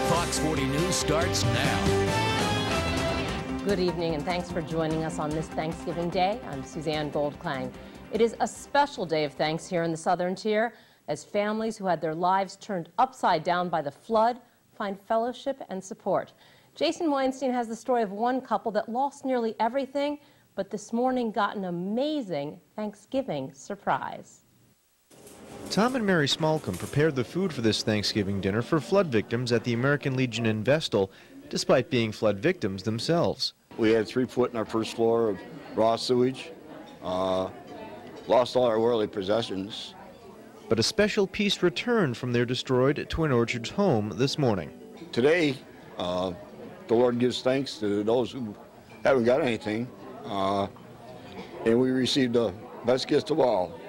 Fox 40 News starts now. Good evening and thanks for joining us on this Thanksgiving Day. I'm Suzanne Goldklang. It is a special day of thanks here in the Southern Tier as families who had their lives turned upside down by the flood find fellowship and support. Jason Weinstein has the story of one couple that lost nearly everything, but this morning got an amazing Thanksgiving surprise. Tom and Mary Smallcombe prepared the food for this Thanksgiving dinner for flood victims at the American Legion in Vestal, despite being flood victims themselves. We had 3 foot in our first floor of raw sewage, lost all our worldly possessions. But a special piece returned from their destroyed Twin Orchards home this morning. Today, the Lord gives thanks to those who haven't got anything, and we received the best gift of all.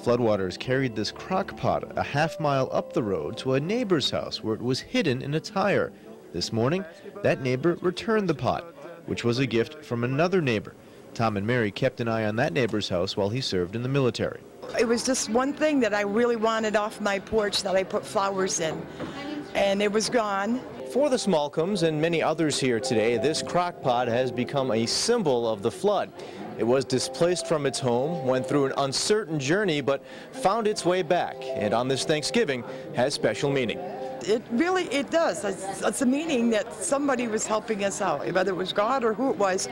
Floodwaters carried this crock pot a half-mile up the road to a neighbor's house where it was hidden in a tire. This morning, that neighbor returned the pot, which was a gift from another neighbor. Tom and Mary kept an eye on that neighbor's house while he served in the military. It was just one thing that I really wanted off my porch that I put flowers in, and it was gone. For the Smallcombes and many others here today, this crock pot has become a symbol of the flood. It was displaced from its home, went through an uncertain journey, but found its way back, and on this Thanksgiving has special meaning. It does. It's a meaning that somebody was helping us out, whether it was God or who it was.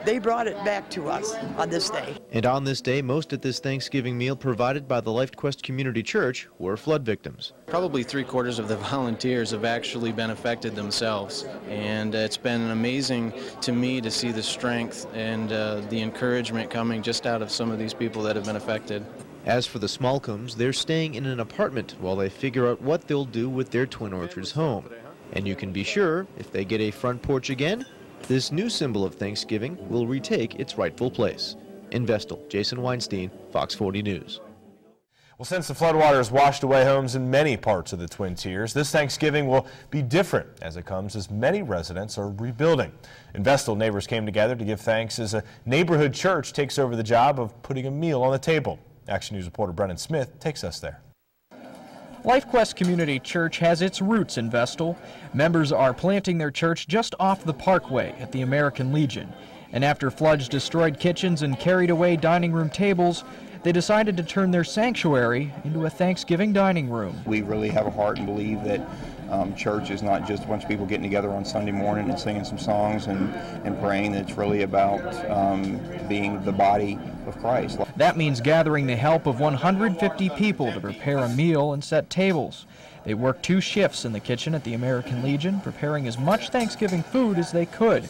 They brought it back to us on this day. And on this day, most at this Thanksgiving meal provided by the LifeQuest Community Church were flood victims. Probably 3/4 of the volunteers have actually been affected themselves. And it's been amazing to me to see the strength and the encouragement coming just out of some of these people that have been affected. As for the Smallcombes, they're staying in an apartment while they figure out what they'll do with their Twin Orchards home. And you can be sure, if they get a front porch again, this new symbol of Thanksgiving will retake its rightful place. In Vestal, Jason Weinstein, Fox 40 News. Well, since the floodwaters washed away homes in many parts of the Twin Tiers, this Thanksgiving will be different as it comes as many residents are rebuilding. In Vestal, neighbors came together to give thanks as a neighborhood church takes over the job of putting a meal on the table. Action News reporter Brennan Smith takes us there. LifeQuest Community Church has its roots in Vestal. Members are planting their church just off the Parkway at the American Legion. And after floods destroyed kitchens and carried away dining room tables, they decided to turn their sanctuary into a Thanksgiving dining room. We really have a heart and believe that church is not just a bunch of people getting together on Sunday morning and singing some songs and praying. It's really about being the body of Christ. That means gathering the help of 150 people to prepare a meal and set tables. They work 2 shifts in the kitchen at the American Legion, preparing as much Thanksgiving food as they could.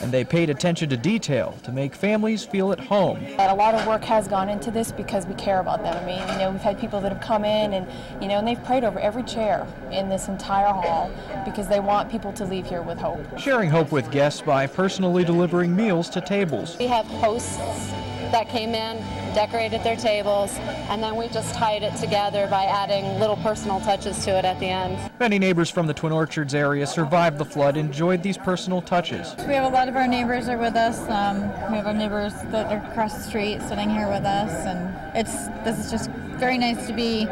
And they paid attention to detail to make families feel at home. A lot of work has gone into this because we care about them. I mean, we've had people that have come in and, and they've prayed over every chair in this entire hall because they want people to leave here with hope. Sharing hope with guests by personally delivering meals to tables. We have hosts that came in, decorated their tables, and then we just tied it together by adding little personal touches to it at the end. Many neighbors from the Twin Orchards area survived the flood, enjoyed these personal touches. We have a lot of our neighbors are with us. We have our neighbors that are across the street sitting here with us, and this is just very nice to be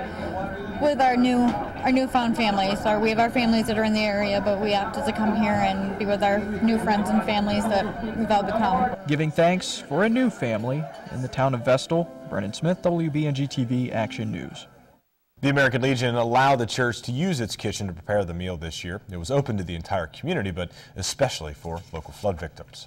with our newfound families. We have our families that are in the area, but we opted to come here and be with our new friends and families that we've all become. Giving thanks for a new family in the town of Vestal. Brennan Smith, WBNG-TV Action News. The American Legion allowed the church to use its kitchen to prepare the meal this year. It was open to the entire community, but especially for local flood victims.